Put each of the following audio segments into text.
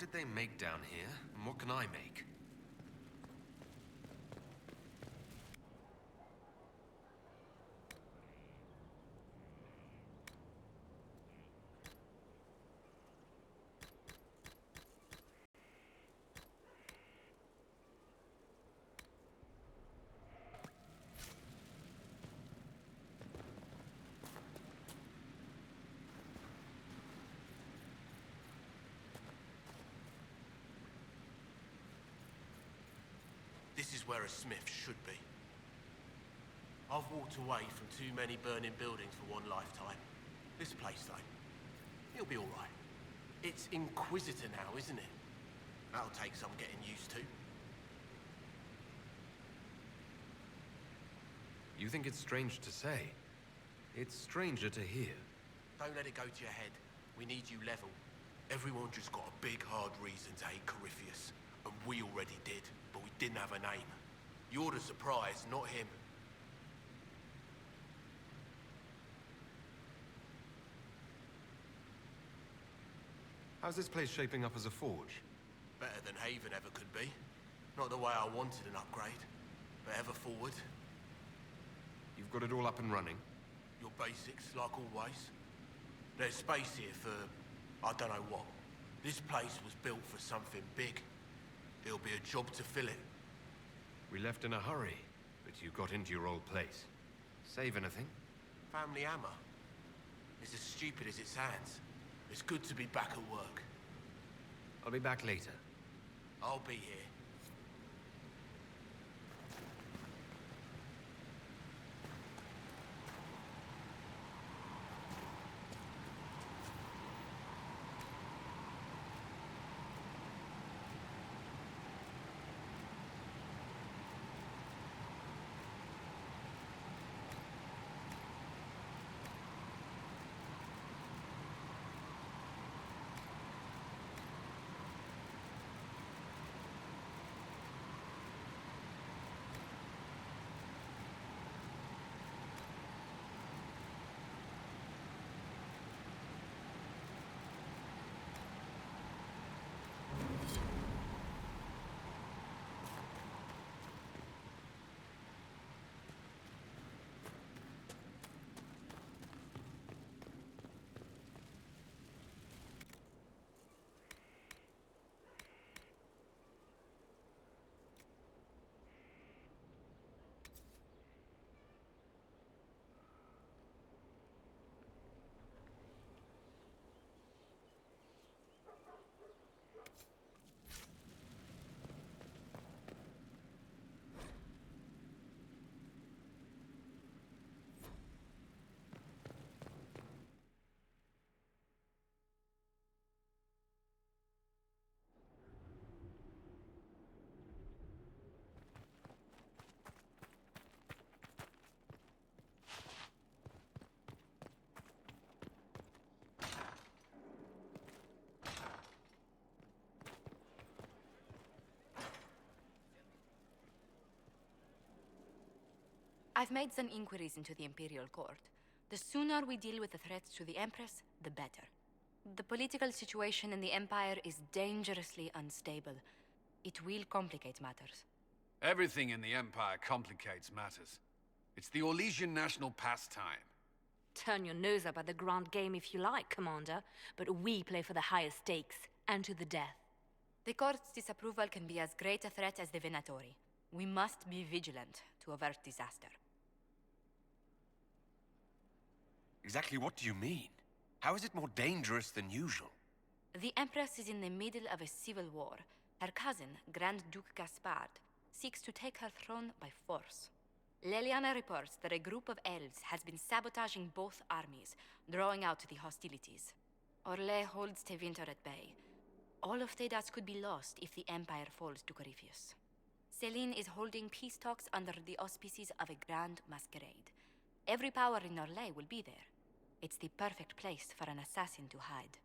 did they make down here, and what can I make? This is where a smith should be. I've walked away from too many burning buildings for one lifetime. This place, though, it'll be all right. It's Inquisitor now, isn't it? That'll take some getting used to. You think it's strange to say? It's stranger to hear. Don't let it go to your head. We need you level. Everyone just got a big, hard reason to hate Corypheus. And we already did, but we didn't have a name. You're the surprise, not him. How's this place shaping up as a forge? Better than Haven ever could be. Not the way I wanted an upgrade, but ever forward. You've got it all up and running? Your basics, like always. There's space here for, I don't know what. This place was built for something big. It'll be a job to fill it. We left in a hurry, but you got into your old place. Save anything? Family hammer. It's as stupid as it sounds. It's good to be back at work. I'll be back later. I'll be here. I've made some inquiries into the Imperial Court. The sooner we deal with the threats to the Empress, the better. The political situation in the Empire is dangerously unstable. It will complicate matters. Everything in the Empire complicates matters. It's the Orlesian national pastime. Turn your nose up at the grand game if you like, Commander, but we play for the highest stakes, and to the death. The Court's disapproval can be as great a threat as the Venatori. We must be vigilant to avert disaster. Exactly what do you mean? How is it more dangerous than usual? The Empress is in the middle of a civil war. Her cousin, Grand Duke Gaspard, seeks to take her throne by force. Leliana reports that a group of elves has been sabotaging both armies, drawing out the hostilities. Orlais holds Tevinter at bay. All of Tedas could be lost if the Empire falls to Corypheus. Celine is holding peace talks under the auspices of a grand masquerade. Every power in Orlais will be there. It's the perfect place for an assassin to hide.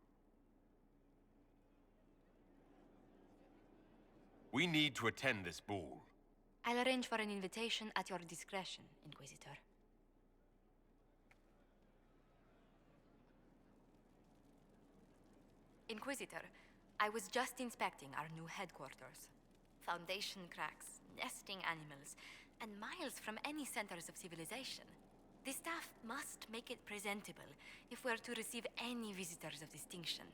We need to attend this ball. I'll arrange for an invitation at your discretion, Inquisitor. Inquisitor, I was just inspecting our new headquarters. Foundation cracks, nesting animals, and miles from any centers of civilization. The staff must make it presentable if we're to receive any visitors of distinction.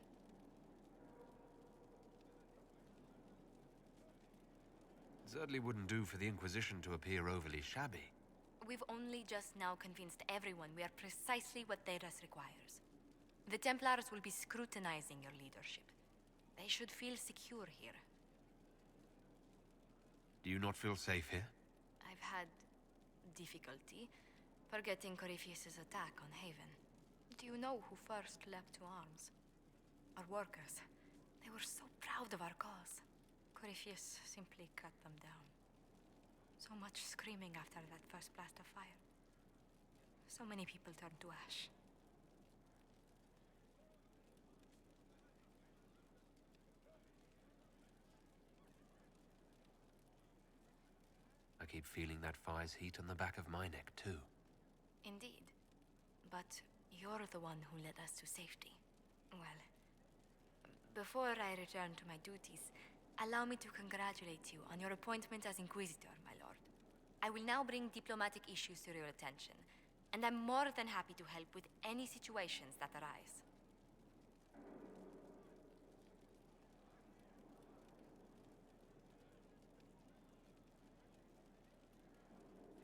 It certainly wouldn't do for the Inquisition to appear overly shabby. We've only just now convinced everyone we are precisely what Thedas requires. The Templars will be scrutinizing your leadership. They should feel secure here. Do you not feel safe here? I've had difficulty forgetting Corypheus's attack on Haven. Do you know who first leapt to arms? Our workers. They were so proud of our cause. Corypheus simply cut them down. So much screaming after that first blast of fire. So many people turned to ash. I keep feeling that fire's heat on the back of my neck, too. Indeed. But you're the one who led us to safety. Well, before I return to my duties, allow me to congratulate you on your appointment as Inquisitor, my lord. I will now bring diplomatic issues to your attention, and I'm more than happy to help with any situations that arise.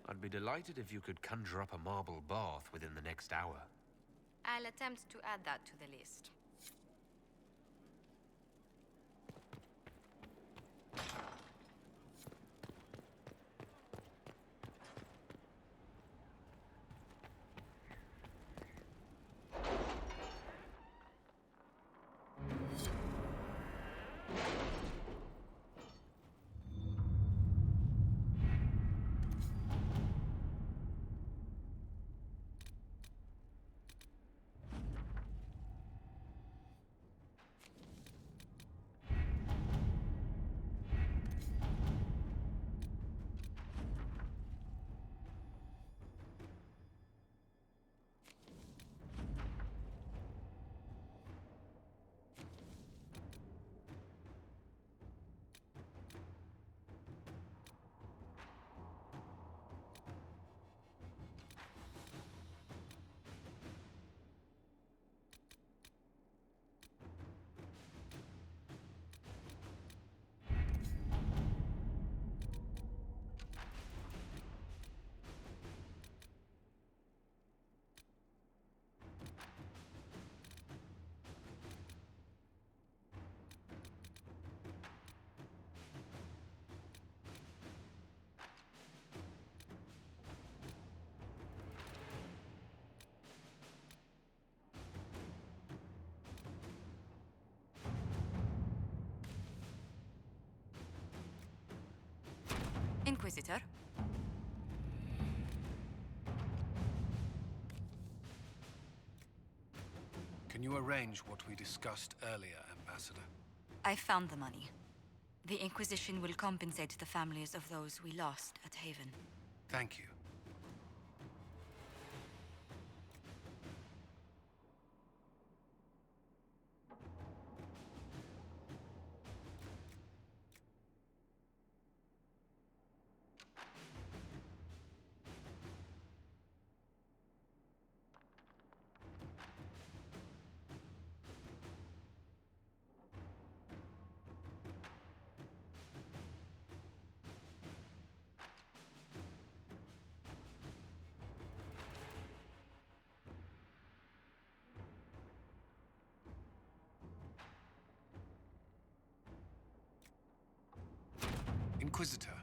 I'd be delighted if you could conjure up a marble bath within the next hour. I'll attempt to add that to the list. Inquisitor? Can you arrange what we discussed earlier, Ambassador? I found the money. The Inquisition will compensate the families of those we lost at Haven. Thank you. Inquisitor.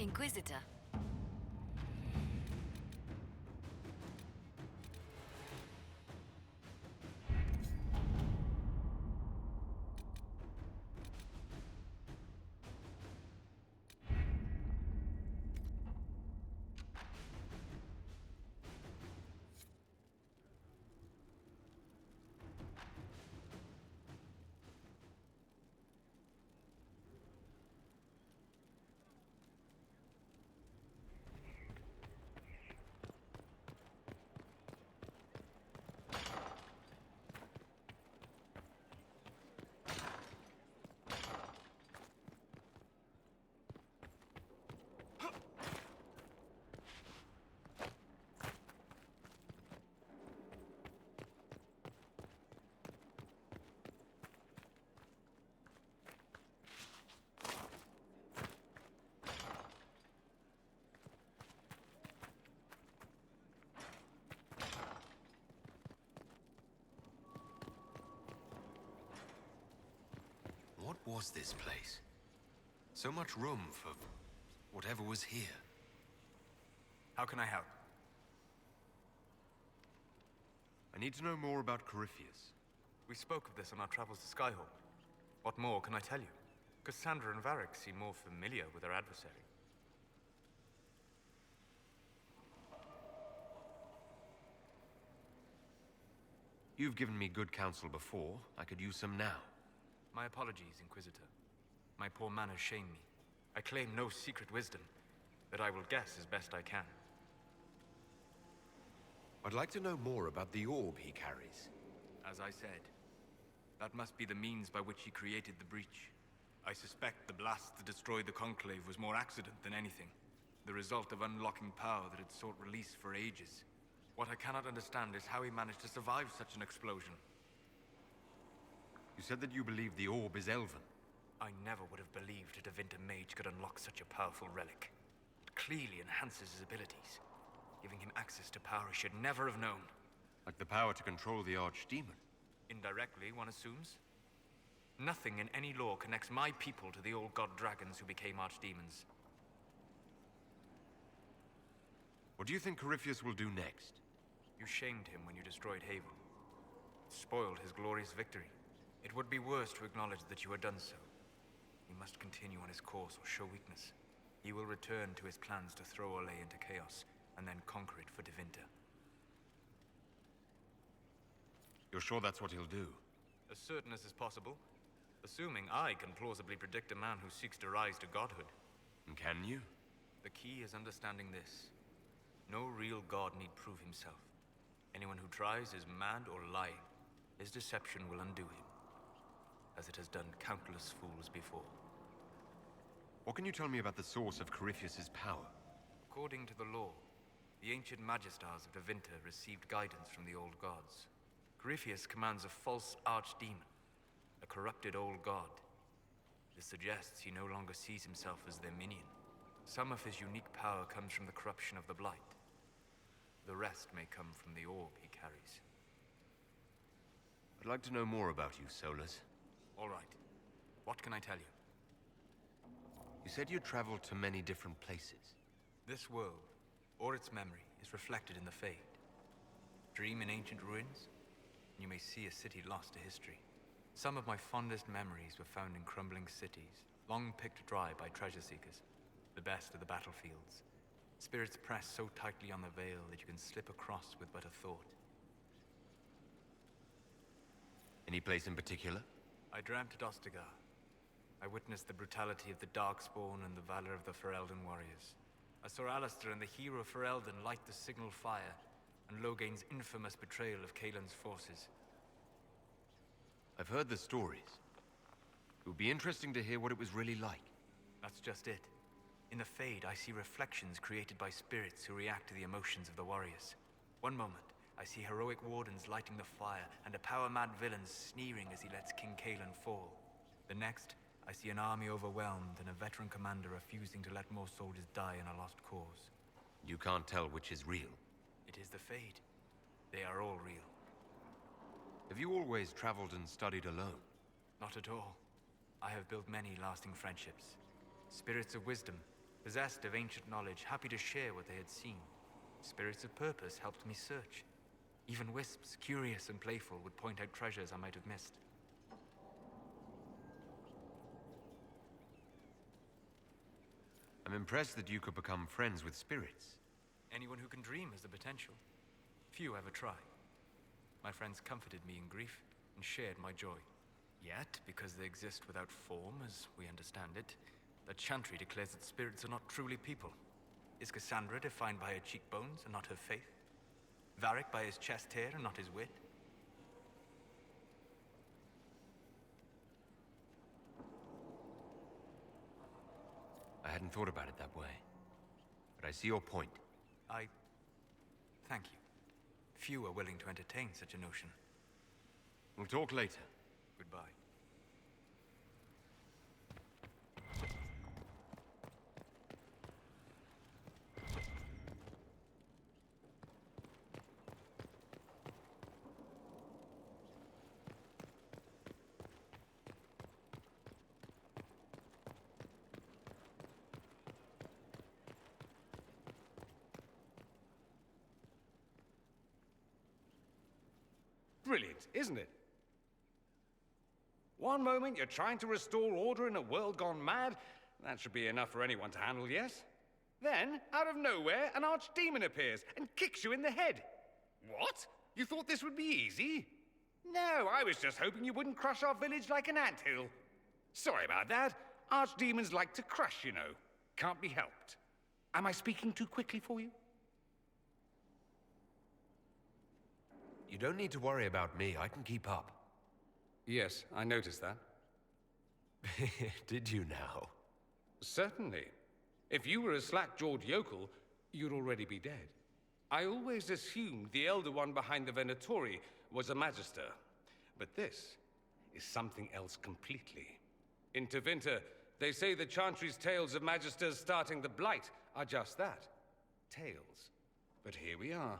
Inquisitor. What was this place? So much room for whatever was here. How can I help? I need to know more about Corypheus. We spoke of this on our travels to Skyhawk. What more can I tell you? Cassandra and Varric seem more familiar with their adversary. You've given me good counsel before. I could use some now. My apologies, Inquisitor. My poor manners shame me. I claim no secret wisdom, but I will guess as best I can. I'd like to know more about the orb he carries. As I said, that must be the means by which he created the breach. I suspect the blast that destroyed the Conclave was more accident than anything. The result of unlocking power that had sought release for ages. What I cannot understand is how he managed to survive such an explosion. You said that you believe the orb is elven. I never would have believed a Divinta Mage could unlock such a powerful relic. It clearly enhances his abilities, giving him access to power he should never have known. Like the power to control the Archdemon. Indirectly, one assumes. Nothing in any lore connects my people to the old god dragons who became archdemons. What do you think Corypheus will do next? You shamed him when you destroyed Haven. It spoiled his glorious victory. It would be worse to acknowledge that you had done so. He must continue on his course or show weakness. He will return to his plans to throw Olay into chaos, and then conquer it for Divinta. You're sure that's what he'll do? As certain as is possible. Assuming I can plausibly predict a man who seeks to rise to godhood. And can you? The key is understanding this. No real god need prove himself. Anyone who tries is mad or lying. His deception will undo him, as it has done countless fools before. What can you tell me about the source of Corypheus's power? According to the law, the ancient Magistars of Divinta received guidance from the old gods. Corypheus commands a false archdemon, a corrupted old god. This suggests he no longer sees himself as their minion. Some of his unique power comes from the corruption of the Blight. The rest may come from the orb he carries. I'd like to know more about you, Solus. All right. What can I tell you? You said you traveled to many different places. This world, or its memory, is reflected in the Fade. Dream in ancient ruins, and you may see a city lost to history. Some of my fondest memories were found in crumbling cities, long picked dry by treasure seekers. The best of the battlefields. Spirits press so tightly on the veil that you can slip across with but a thought. Any place in particular? I dreamt at Ostagar. I witnessed the brutality of the Darkspawn and the valor of the Ferelden warriors. I saw Alistair and the hero Ferelden light the signal fire, and Logain's infamous betrayal of Kaelin's forces. I've heard the stories. It would be interesting to hear what it was really like. That's just it. In the Fade, I see reflections created by spirits who react to the emotions of the warriors. One moment, I see heroic wardens lighting the fire, and a power-mad villain sneering as he lets King Kaelin fall. The next, I see an army overwhelmed and a veteran commander refusing to let more soldiers die in a lost cause. You can't tell which is real. It is the Fade. They are all real. Have you always traveled and studied alone? Not at all. I have built many lasting friendships. Spirits of wisdom, Possessed of ancient knowledge, happy to share what they had seen. Spirits of purpose helped me search. Even wisps, curious and playful, would point out treasures I might have missed. I'm impressed that you could become friends with spirits. Anyone who can dream has the potential. Few ever try. My friends comforted me in grief and shared my joy. Yet, because they exist without form, as we understand it, the Chantry declares that spirits are not truly people. Is Cassandra defined by her cheekbones and not her faith? Varric by his chest hair and not his wit? I hadn't thought about it that way. But I see your point. Thank you. Few are willing to entertain such a notion. We'll talk later. Goodbye. Brilliant, isn't it? One moment you're trying to restore order in a world gone mad. That should be enough for anyone to handle, yes? Then, out of nowhere, an archdemon appears and kicks you in the head. What? You thought this would be easy? No, I was just hoping you wouldn't crush our village like an anthill. Sorry about that. Archdemons like to crush, you know. Can't be helped. Am I speaking too quickly for you? You don't need to worry about me. I can keep up. Yes, I noticed that. Did you now? Certainly. If you were a slack-jawed yokel, you'd already be dead. I always assumed the Elder One behind the Venatori was a Magister. But this is something else completely. In Tevinter, they say the Chantry's tales of Magisters starting the Blight are just that. Tales. But here we are.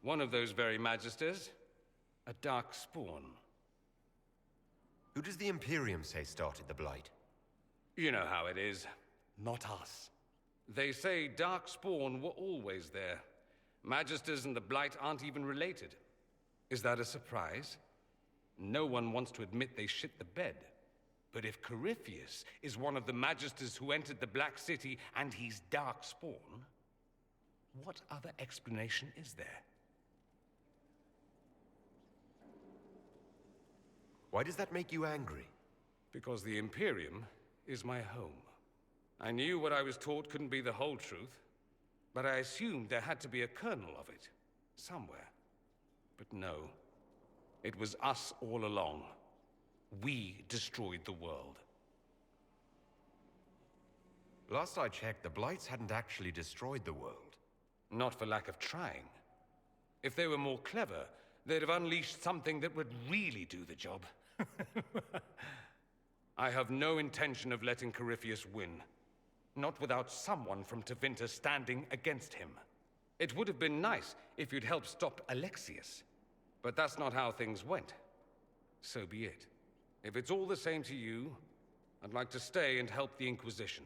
One of those very Magisters, a dark spawn. Who does the Imperium say started the Blight? You know how it is. Not us. They say dark spawn were always there. Magisters and the Blight aren't even related. Is that a surprise? No one wants to admit they shit the bed. But if Corypheus is one of the Magisters who entered the Black City and he's dark spawn, what other explanation is there? Why does that make you angry? Because the Imperium is my home. I knew what I was taught couldn't be the whole truth, but I assumed there had to be a kernel of it, somewhere. But no, it was us all along. We destroyed the world. Last I checked, the Blights hadn't actually destroyed the world. Not for lack of trying. If they were more clever, they'd have unleashed something that would really do the job. I have no intention of letting Corypheus win. Not without someone from Tevinter standing against him. It would have been nice if you'd helped stop Alexius. But that's not how things went. So be it. If it's all the same to you, I'd like to stay and help the Inquisition.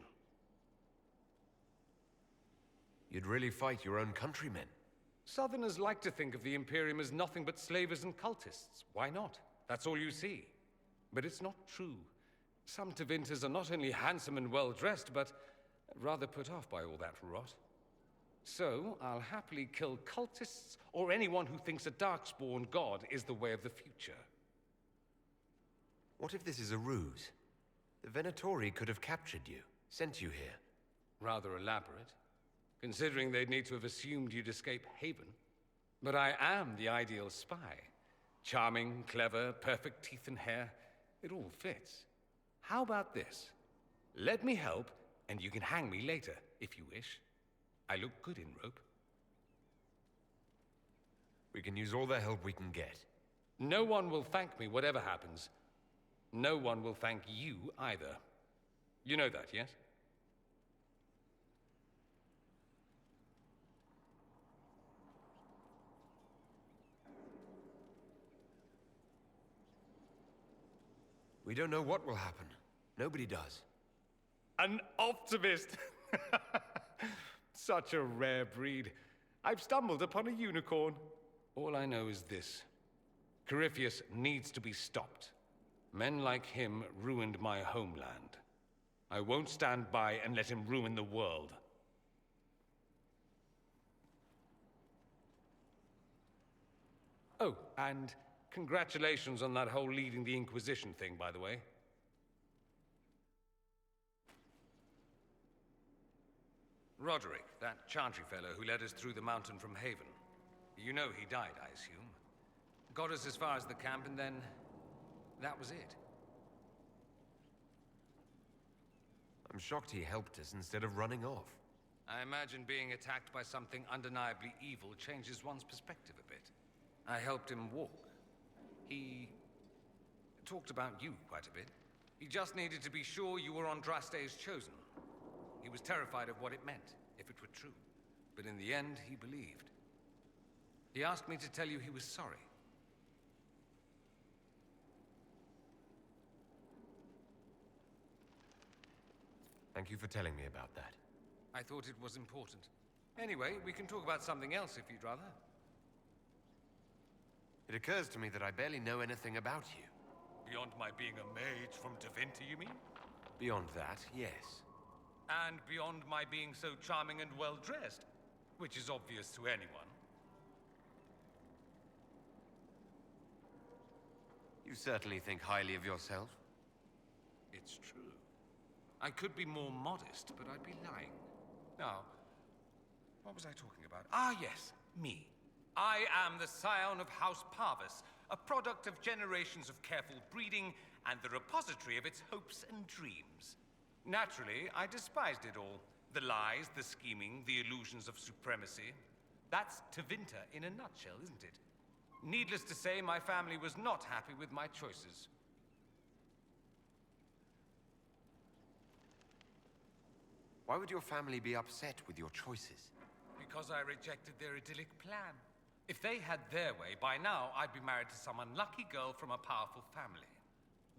You'd really fight your own countrymen? Southerners like to think of the Imperium as nothing but slavers and cultists. Why not? That's all you see. But it's not true. Some Tevinters are not only handsome and well-dressed, but rather put off by all that rot. So, I'll happily kill cultists or anyone who thinks a darkspawn god is the way of the future. What if this is a ruse? The Venatori could have captured you, sent you here. Rather elaborate, considering they'd need to have assumed you'd escape Haven. But I am the ideal spy. Charming, clever, perfect teeth and hair. It all fits. How about this? Let me help, and you can hang me later, if you wish. I look good in rope. We can use all the help we can get. No one will thank me, whatever happens. No one will thank you, either. You know that, yes? We don't know what will happen. Nobody does. An optimist! Such a rare breed. I've stumbled upon a unicorn. All I know is this. Corypheus needs to be stopped. Men like him ruined my homeland. I won't stand by and let him ruin the world. Oh, and congratulations on that whole leading the Inquisition thing, by the way. Roderick, that chantry fellow who led us through the mountain from Haven. You know he died, I assume. Got us as far as the camp, and then that was it. I'm shocked he helped us instead of running off. I imagine being attacked by something undeniably evil changes one's perspective a bit. I helped him walk. He talked about you quite a bit. He just needed to be sure you were Andraste's chosen. He was terrified of what it meant, if it were true. But in the end, he believed. He asked me to tell you he was sorry. Thank you for telling me about that. I thought it was important. Anyway, we can talk about something else if you'd rather. It occurs to me that I barely know anything about you. Beyond my being a mage from Tevinter, you mean? Beyond that, yes. And beyond my being so charming and well-dressed, which is obvious to anyone. You certainly think highly of yourself. It's true. I could be more modest, but I'd be lying. Now, what was I talking about? Ah, yes, me. I am the scion of House Parvis, a product of generations of careful breeding and the repository of its hopes and dreams. Naturally, I despised it all. The lies, the scheming, the illusions of supremacy. That's Tevinter in a nutshell, isn't it? Needless to say, my family was not happy with my choices. Why would your family be upset with your choices? Because I rejected their idyllic plan. If they had their way, by now I'd be married to some unlucky girl from a powerful family.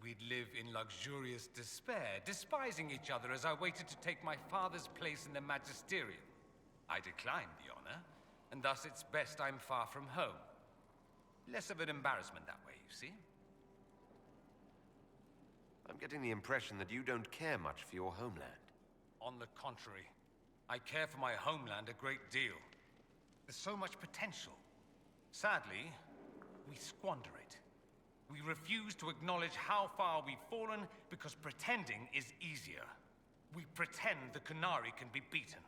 We'd live in luxurious despair, despising each other as I waited to take my father's place in the magisterium. I declined the honor, and thus it's best I'm far from home. Less of an embarrassment that way, you see? I'm getting the impression that you don't care much for your homeland. On the contrary, I care for my homeland a great deal. There's so much potential. Sadly, we squander it. We refuse to acknowledge how far we've fallen because pretending is easier. We pretend the Qunari can be beaten.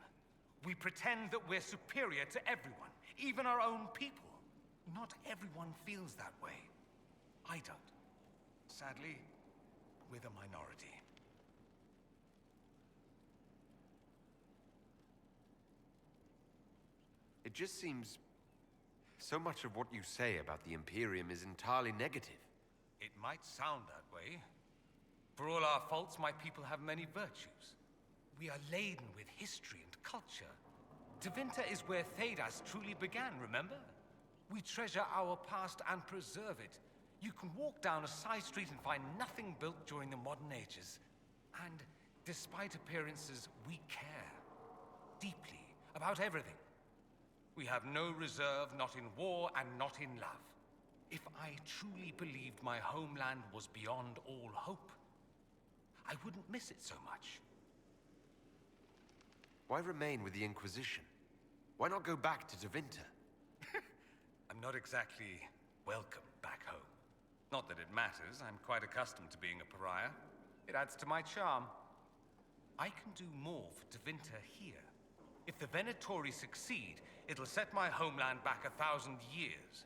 We pretend that we're superior to everyone, even our own people. Not everyone feels that way. I don't. Sadly, we're the minority. It just seems so much of what you say about the Imperium is entirely negative. It might sound that way. For all our faults, my people have many virtues. We are laden with history and culture. Tevinter is where Thedas truly began, remember? We treasure our past and preserve it. You can walk down a side street and find nothing built during the modern ages. And despite appearances, we care deeply about everything. We have no reserve, not in war and not in love. If I truly believed my homeland was beyond all hope, I wouldn't miss it so much. Why remain with the Inquisition? Why not go back to Tevinter? I'm not exactly welcome back home. Not that it matters, I'm quite accustomed to being a pariah. It adds to my charm. I can do more for Tevinter here. If the Venatori succeed, it'll set my homeland back 1,000 years.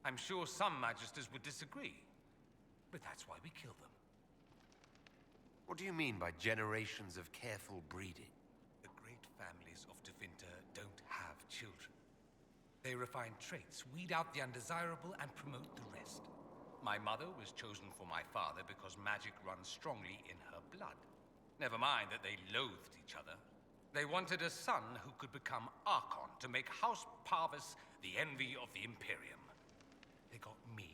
I'm sure some magisters would disagree, but that's why we kill them. What do you mean by generations of careful breeding? The great families of Tevinter don't have children. They refine traits, weed out the undesirable, and promote the rest. My mother was chosen for my father because magic runs strongly in her blood. Never mind that they loathed each other. They wanted a son who could become Archon to make House Parvis the envy of the Imperium. They got me.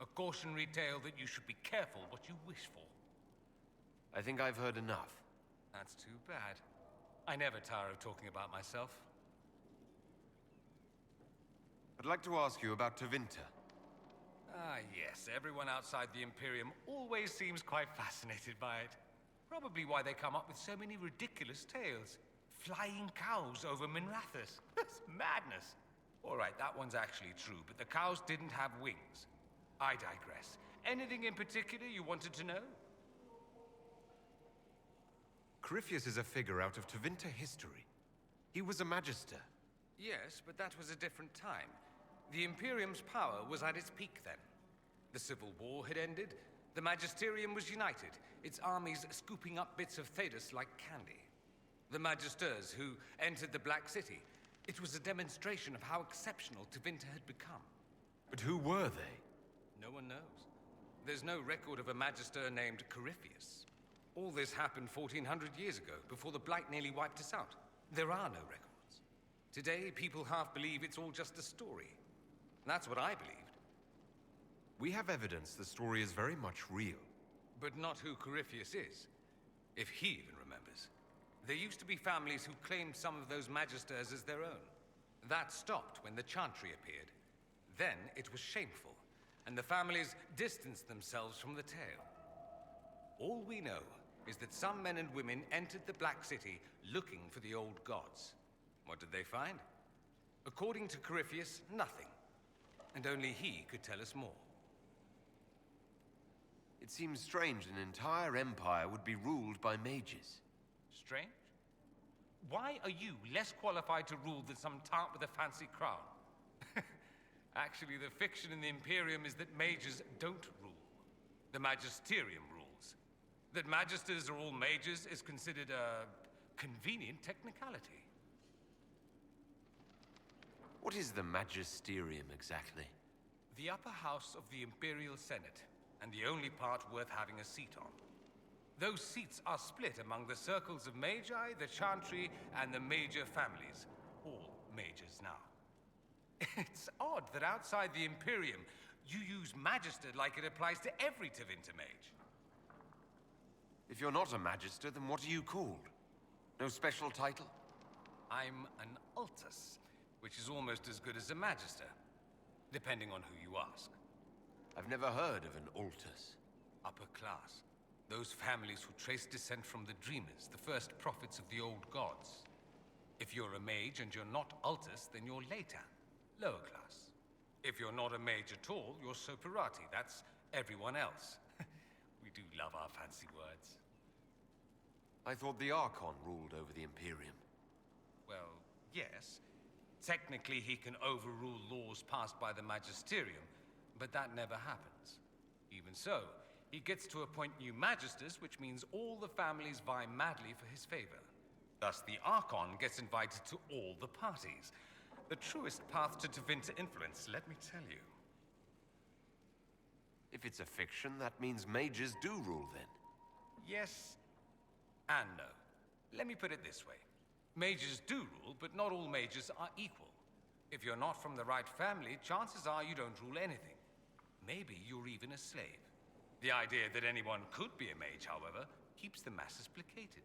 A cautionary tale that you should be careful what you wish for. I think I've heard enough. That's too bad. I never tire of talking about myself. I'd like to ask you about Tevinter. Ah, yes. Everyone outside the Imperium always seems quite fascinated by it. Probably why they come up with so many ridiculous tales. Flying cows over Minrathous. That's madness. All right, that one's actually true, but the cows didn't have wings. I digress. Anything in particular you wanted to know? Corypheus is a figure out of Tevinter history. He was a magister. Yes, but that was a different time. The Imperium's power was at its peak then. The Civil War had ended. The Magisterium was united, its armies scooping up bits of Thedas like candy. The Magisters who entered the Black City. It was a demonstration of how exceptional Tevinter had become. But who were they? No one knows. There's no record of a Magister named Corypheus. All this happened 1400 years ago, before the Blight nearly wiped us out. There are no records. Today, people half believe it's all just a story. That's what I believed. We have evidence the story is very much real. But not who Corypheus is, if he even remembers. There used to be families who claimed some of those Magisters as their own. That stopped when the Chantry appeared. Then it was shameful, and the families distanced themselves from the tale. All we know is that some men and women entered the Black City looking for the old gods. What did they find? According to Corypheus, nothing. And only he could tell us more. It seems strange an entire empire would be ruled by mages. Strange? Why are you less qualified to rule than some tart with a fancy crown? Actually, the fiction in the Imperium is that mages don't rule. The Magisterium rules. That magisters are all mages is considered a convenient technicality. What is the Magisterium exactly? The upper house of the Imperial Senate, and the only part worth having a seat on. Those seats are split among the circles of Magi, the Chantry, and the major families. All mages now. It's odd that outside the Imperium, you use Magister like it applies to every Tevinter mage. If you're not a Magister, then what are you called? No special title? I'm an Altus, which is almost as good as a Magister, depending on who you ask. I've never heard of an Altus. Upper class. Those families who trace descent from the Dreamers, the first prophets of the old gods. If you're a mage and you're not Altus, then you're later, lower class. If you're not a mage at all, you're Soperati. That's everyone else. We do love our fancy words. I thought the Archon ruled over the Imperium. Well, yes. Technically, he can overrule laws passed by the Magisterium, but that never happens. Even so, he gets to appoint new Magisters, which means all the families vie madly for his favor. Thus, the Archon gets invited to all the parties. The truest path to Tevinter influence, let me tell you. If it's a fiction, that means mages do rule then. Yes and no. Let me put it this way. Mages do rule, but not all mages are equal. If you're not from the right family, chances are you don't rule anything. Maybe you're even a slave. The idea that anyone could be a mage, however, keeps the masses placated.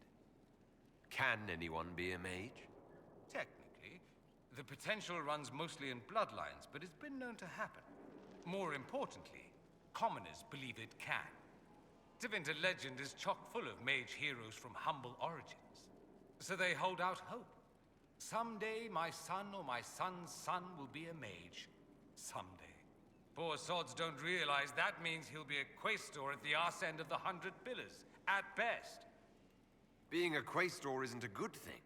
Can anyone be a mage? Technically, the potential runs mostly in bloodlines, but it's been known to happen. More importantly, commoners believe it can. Tevinter legend is chock full of mage heroes from humble origins. So they hold out hope. Someday my son or my son's son will be a mage. Someday. Poor sods don't realize that means he'll be a quaestor at the arse end of the 100 Pillars, at best. Being a quaestor isn't a good thing.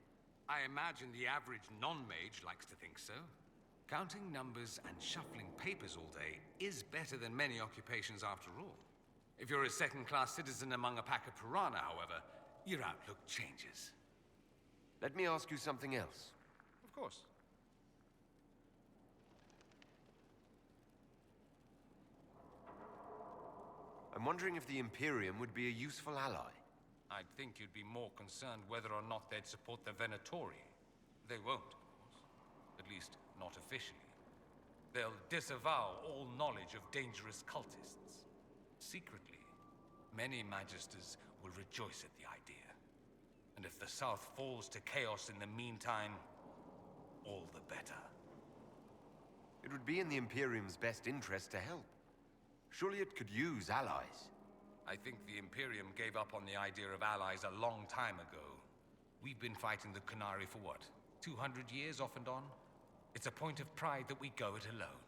I imagine the average non-mage likes to think so. Counting numbers and shuffling papers all day is better than many occupations after all. If you're a second-class citizen among a pack of piranha, however, your outlook changes. Let me ask you something else. Of course. I'm wondering if the Imperium would be a useful ally. I'd think you'd be more concerned whether or not they'd support the Venatori. They won't, of course. At least, not officially. They'll disavow all knowledge of dangerous cultists. Secretly, many Magisters will rejoice at the idea. And if If the South falls to chaos in the meantime, all the better. It would be in the Imperium's best interest to help. Surely it could use allies. I think the Imperium gave up on the idea of allies a long time ago. We've been fighting the Qunari for what, 200 years off and on? It's a point of pride that we go it alone.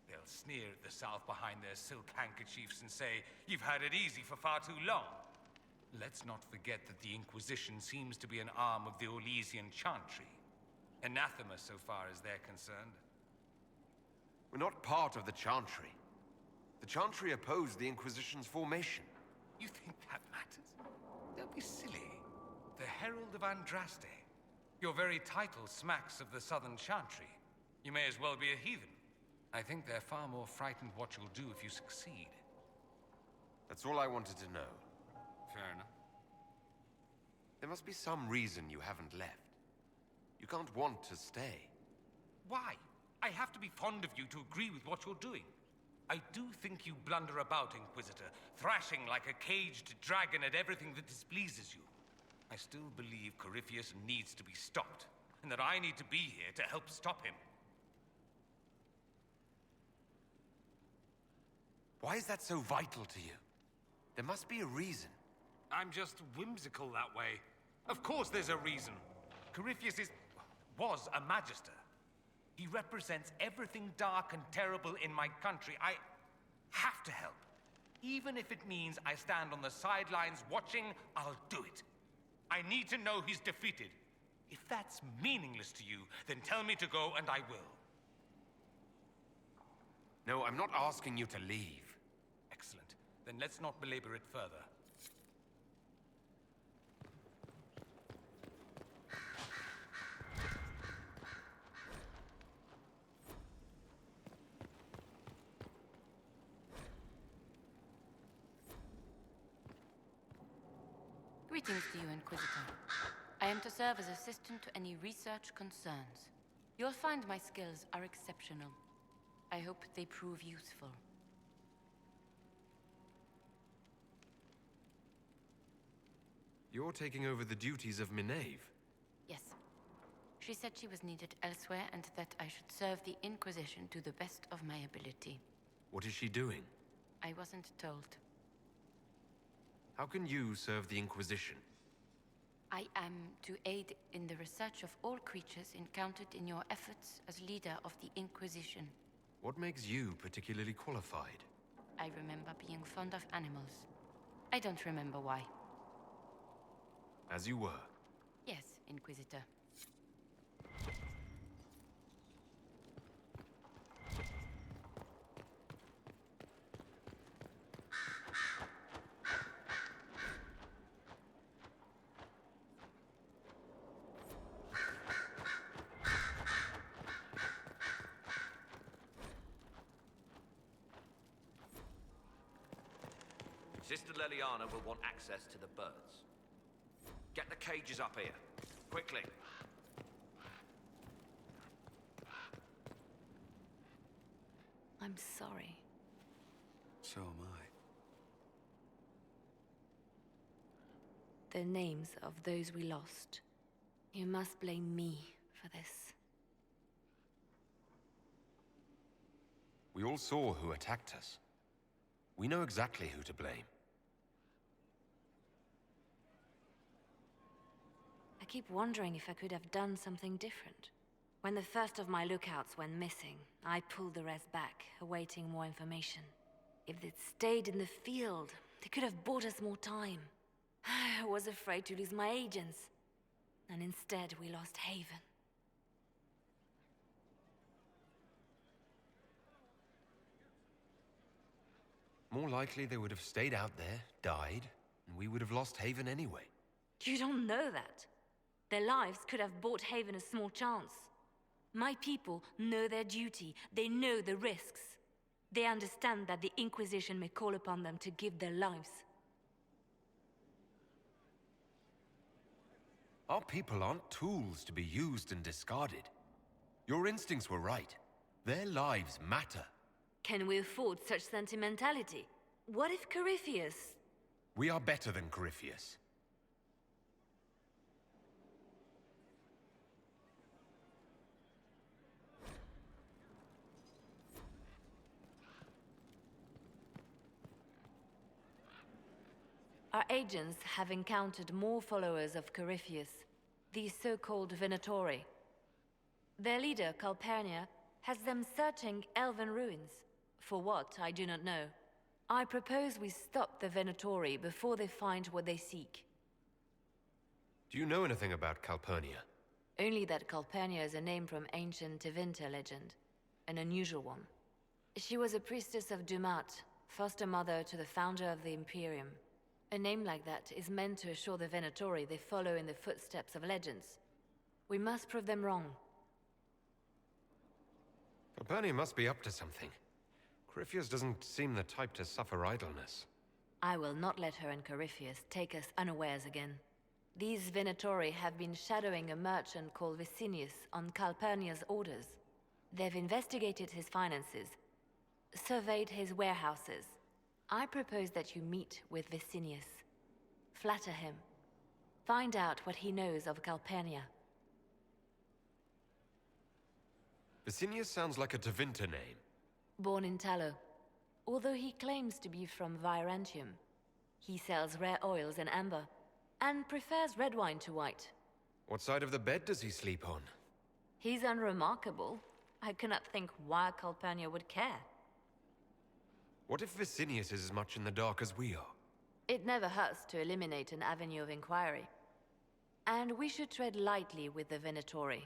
They'll sneer at the South behind their silk handkerchiefs and say, "You've had it easy for far too long." Let's not forget that the Inquisition seems to be an arm of the Orlesian Chantry. Anathema so far as they're concerned. We're not part of the Chantry. The Chantry opposed the Inquisition's formation. You think that matters? Don't be silly. The Herald of Andraste. Your very title smacks of the Southern Chantry. You may as well be a heathen. I think they're far more frightened what you'll do if you succeed. That's all I wanted to know. Fair enough. There must be some reason you haven't left. You can't want to stay. Why? I have to be fond of you to agree with what you're doing. I do think you blunder about, Inquisitor, thrashing like a caged dragon at everything that displeases you. I still believe Corypheus needs to be stopped, and that I need to be here to help stop him. Why is that so vital to you? There must be a reason. I'm just whimsical that way. Of course there's a reason. Corypheus was a Magister. He represents everything dark and terrible in my country. I have to help. Even if it means I stand on the sidelines watching, I'll do it. I need to know he's defeated. If that's meaningless to you, then tell me to go and I will. No, I'm not asking you to leave. Excellent. Then let's not belabor it further. Greetings to you, Inquisitor. I am to serve as assistant to any research concerns. You'll find my skills are exceptional. I hope they prove useful. You're taking over the duties of Minave. Yes. She said she was needed elsewhere and that I should serve the Inquisition to the best of my ability. What is she doing? I wasn't told. How can you serve the Inquisition? I am to aid in the research of all creatures encountered in your efforts as leader of the Inquisition. What makes you particularly qualified? I remember being fond of animals. I don't remember why. As you were. Yes, Inquisitor. Sister Leliana will want access to the birds. Get the cages up here. Quickly. I'm sorry. So am I. The names of those we lost. You must blame me for this. We all saw who attacked us. We know exactly who to blame. I keep wondering if I could have done something different. When the first of my lookouts went missing, I pulled the rest back, awaiting more information. If they'd stayed in the field, they could have bought us more time. I was afraid to lose my agents. And instead, we lost Haven. More likely they would have stayed out there, died, and we would have lost Haven anyway. You don't know that. Their lives could have bought Haven a small chance. My people know their duty. They know the risks. They understand that the Inquisition may call upon them to give their lives. Our people aren't tools to be used and discarded. Your instincts were right. Their lives matter. Can we afford such sentimentality? What if Corypheus... We are better than Corypheus. Our agents have encountered more followers of Corypheus, the so-called Venatori. Their leader, Calpurnia, has them searching elven ruins. For what, I do not know. I propose we stop the Venatori before they find what they seek. Do you know anything about Calpurnia? Only that Calpurnia is a name from ancient Tevinter legend. An unusual one. She was a priestess of Dumat, foster mother to the founder of the Imperium. A name like that is meant to assure the Venatori they follow in the footsteps of legends. We must prove them wrong. Calpurnia must be up to something. Corypheus doesn't seem the type to suffer idleness. I will not let her and Corypheus take us unawares again. These Venatori have been shadowing a merchant called Vicinius on Calpurnia's orders. They've investigated his finances, surveyed his warehouses. I propose that you meet with Vicinius. Flatter him. Find out what he knows of Calpurnia. Vicinius sounds like a Tevinter name. Born in Tallow. Although he claims to be from Virantium, he sells rare oils and amber, and prefers red wine to white. What side of the bed does he sleep on? He's unremarkable. I cannot think why Calpurnia would care. What if Vicinius is as much in the dark as we are? It never hurts to eliminate an avenue of inquiry. And we should tread lightly with the Venatori.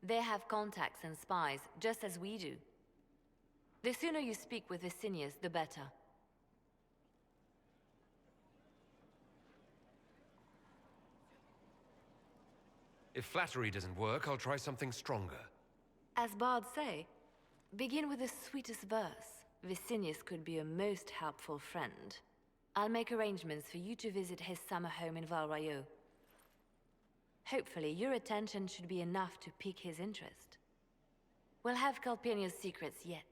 They have contacts and spies, just as we do. The sooner you speak with Vicinius, the better. If flattery doesn't work, I'll try something stronger. As bards say, begin with the sweetest verse. Vicinius could be a most helpful friend. I'll make arrangements for you to visit his summer home in Val Royeaux. Hopefully, your attention should be enough to pique his interest. We'll have Calpurnia's secrets yet.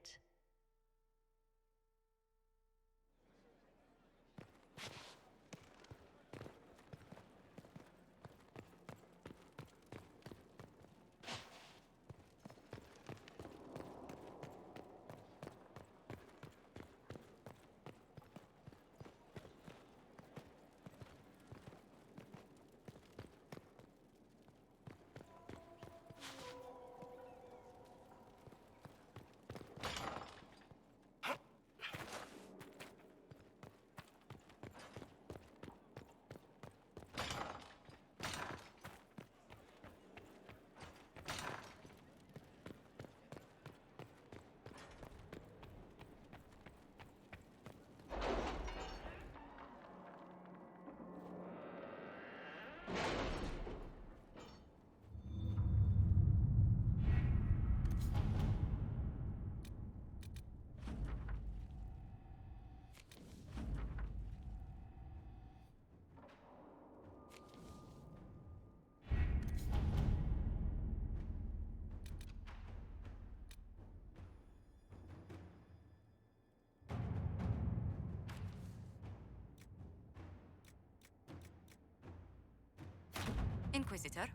Inquisitor?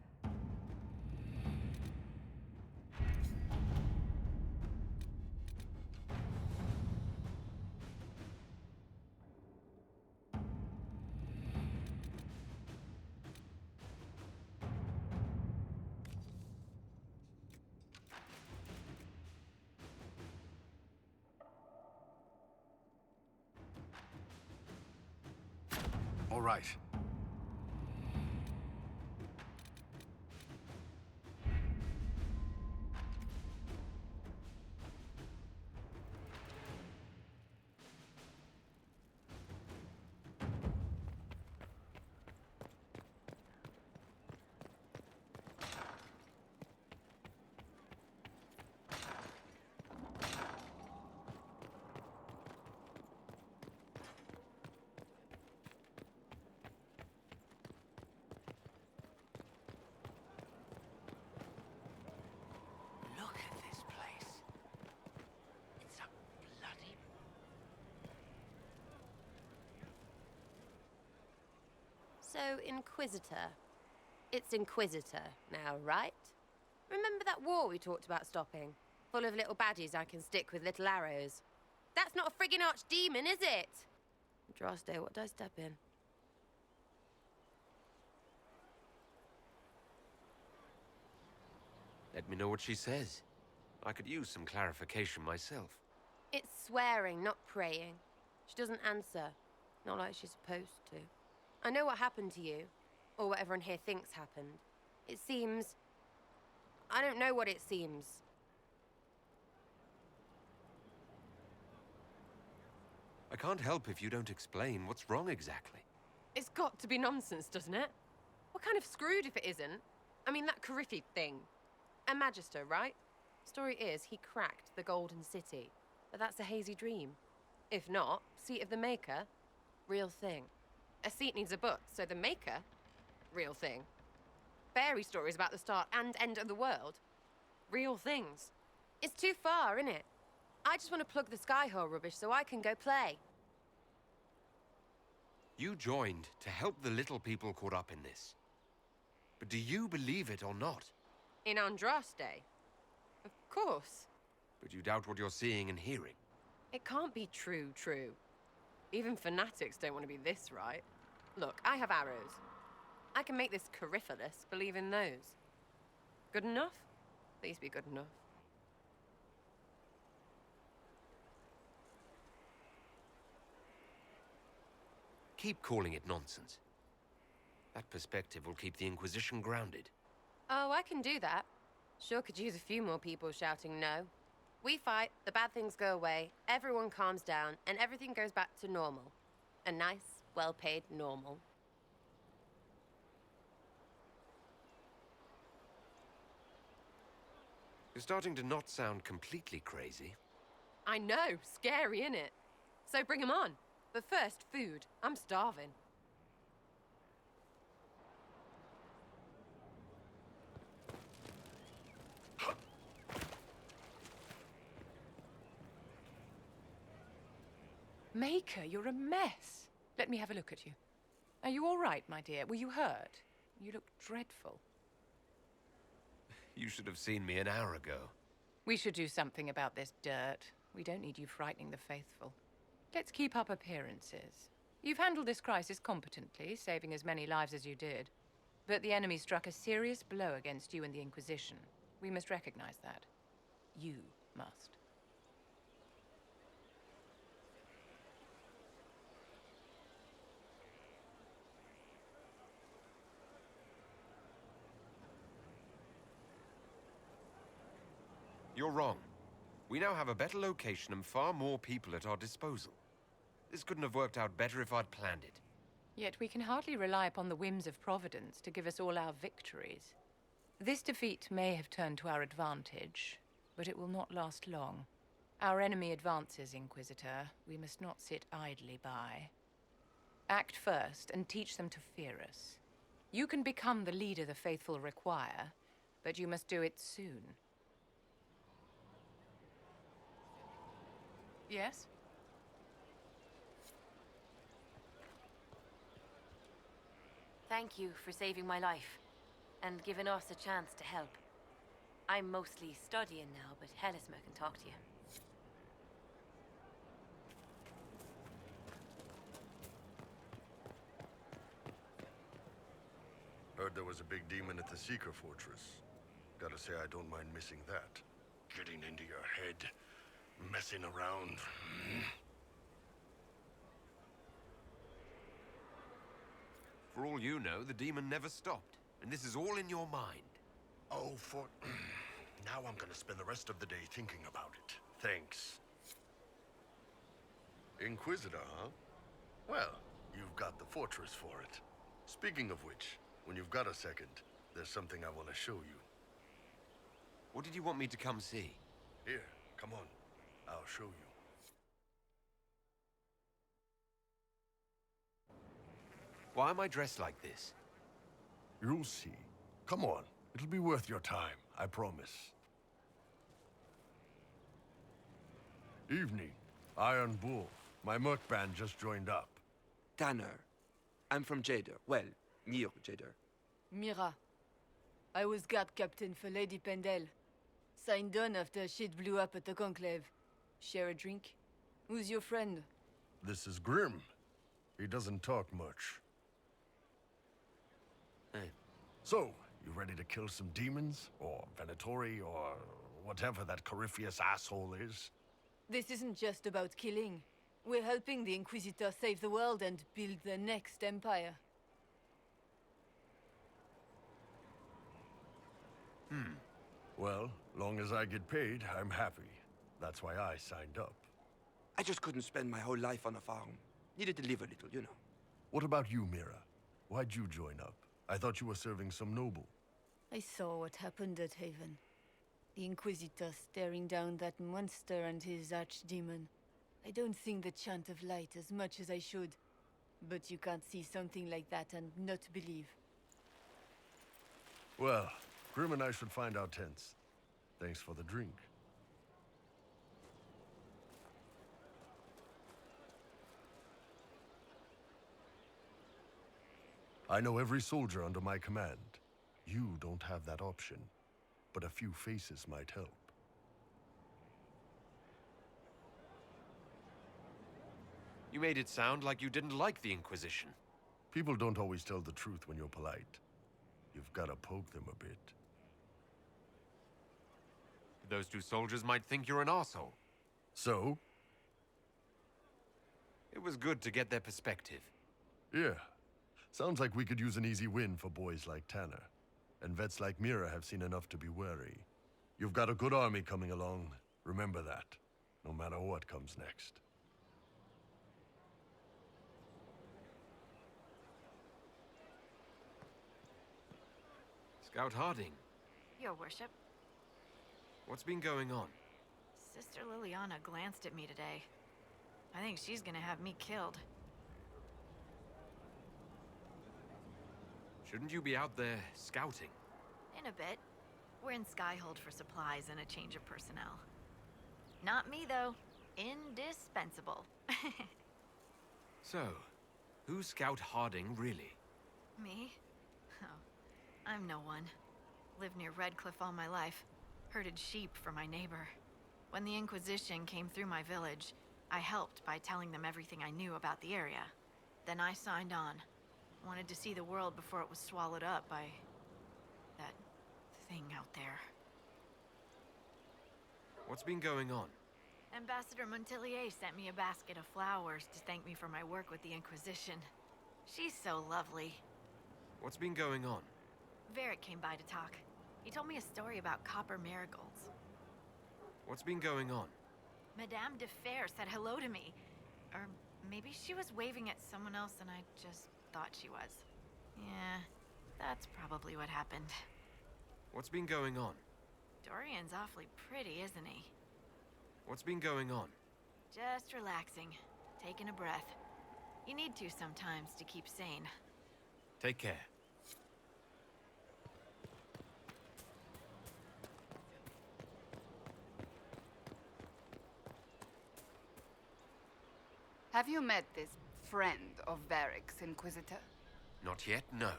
All right. Look at this place. It's a bloody... So, Inquisitor. It's Inquisitor now, right? Remember that war we talked about stopping? Full of little badges I can stick with little arrows. That's not a friggin' archdemon, is it? Droste, what did I step in? Let me know what she says. I could use some clarification myself. It's swearing, not praying. She doesn't answer. Not like she's supposed to. I know what happened to you. Or what everyone here thinks happened. It seems... I don't know what it seems. I can't help if you don't explain what's wrong exactly. It's got to be nonsense, doesn't it? We're kind of screwed if it isn't. I mean, that Coryphi thing. A magister, right? Story is, he cracked the Golden City. But that's a hazy dream. If not, seat of the Maker, real thing. A seat needs a book, so the Maker, real thing. Fairy stories about the start and end of the world, real things. It's too far, isn't it? I just want to plug the Skyhole rubbish so I can go play. You joined to help the little people caught up in this. But do you believe it or not? In Andraste? Of course. But you doubt what you're seeing and hearing. It can't be true. Even fanatics don't want to be this right. Look, I have arrows. I can make this Coryphalus believe in those. Good enough? Please be good enough. Keep calling it nonsense. That perspective will keep the Inquisition grounded. Oh, I can do that. Sure could use a few more people shouting no. We fight, the bad things go away, everyone calms down, and everything goes back to normal. A nice, well-paid normal. You're starting to not sound completely crazy. I know, scary, innit? So bring 'em on. But first, food. I'm starving. Maker, you're a mess. Let me have a look at you. Are you all right, my dear? Were you hurt? You look dreadful. You should have seen me an hour ago. We should do something about this dirt. We don't need you frightening the faithful. Let's keep up appearances. You've handled this crisis competently, saving as many lives as you did. But the enemy struck a serious blow against you and the Inquisition. We must recognize that. You must. You're wrong. We now have a better location and far more people at our disposal. This couldn't have worked out better if I'd planned it. Yet we can hardly rely upon the whims of Providence to give us all our victories. This defeat may have turned to our advantage, but it will not last long. Our enemy advances, Inquisitor. We must not sit idly by. Act first and teach them to fear us. You can become the leader the faithful require, but you must do it soon. Yes? Thank you for saving my life, and giving us a chance to help. I'm mostly studying now, but Hellismer can talk to you. Heard there was a big demon at the Seeker Fortress. Gotta say, I don't mind missing that. Getting into your head, messing around. For all you know, the demon never stopped, and this is all in your mind. Oh, now I'm gonna spend the rest of the day thinking about it. Thanks. Inquisitor, huh? Well, you've got the fortress for it. Speaking of which, when you've got a second, there's something I want to show you. What did you want me to come see? Here, come on. I'll show you. Why am I dressed like this? You'll see. Come on. It'll be worth your time, I promise. Evening. Iron Bull. My merc band just joined up. Tanner. I'm from Jader. Well, near Jader. Mira. I was guard captain for Lady Pendel. Signed on after shit blew up at the Conclave. Share a drink? Who's your friend? This is Grim. He doesn't talk much. Hey. So, You ready to kill some demons? Or Venatori, or whatever that Corypheus asshole is? This isn't just about killing. We're helping the Inquisitor save the world and build the next empire. Well, long as I get paid, I'm happy. That's why I signed up. I just couldn't spend my whole life on a farm. Needed to live a little, you know. What about you, Mira? Why'd you join up? I thought you were serving some noble. I saw what happened at Haven. The Inquisitor staring down that monster and his archdemon. I don't sing the chant of light as much as I should. But you can't see something like that and not believe. Well, Grim and I should find our tents. Thanks for the drink. I know every soldier under my command. You don't have that option, but a few faces might help. You made it sound like you didn't like the Inquisition. People don't always tell the truth when you're polite. You've got to poke them a bit. Those two soldiers might think you're an arsehole. So? It was good to get their perspective. Yeah. Sounds like we could use an easy win for boys like Tanner. And vets like Mira have seen enough to be wary. You've got a good army coming along. Remember that, no matter what comes next. Scout Harding, Your worship, what's been going on? Sister Liliana glanced at me today. I think she's gonna have me killed. Shouldn't you be out there scouting? In a bit. We're in Skyhold for supplies and a change of personnel. Not me, though. Indispensable. So, who's Scout Harding, really? Me? Oh, I'm no one. Lived near Redcliffe all my life. Herded sheep for my neighbor. When the Inquisition came through my village, I helped by telling them everything I knew about the area. Then I signed on. Wanted to see the world before it was swallowed up by that thing out there. What's been going on? Ambassador Montelier sent me a basket of flowers to thank me for my work with the Inquisition. She's so lovely. What's been going on? Varric came by to talk. He told me a story about copper marigolds. What's been going on? Madame de Fer said hello to me. Or maybe she was waving at someone else and I just thought she was. Yeah, that's probably what happened. What's been going on? Dorian's awfully pretty, isn't he? What's been going on? Just relaxing, taking a breath. You need to sometimes to keep sane. Take care. Have you met this friend of Varric's, Inquisitor? Not yet, no.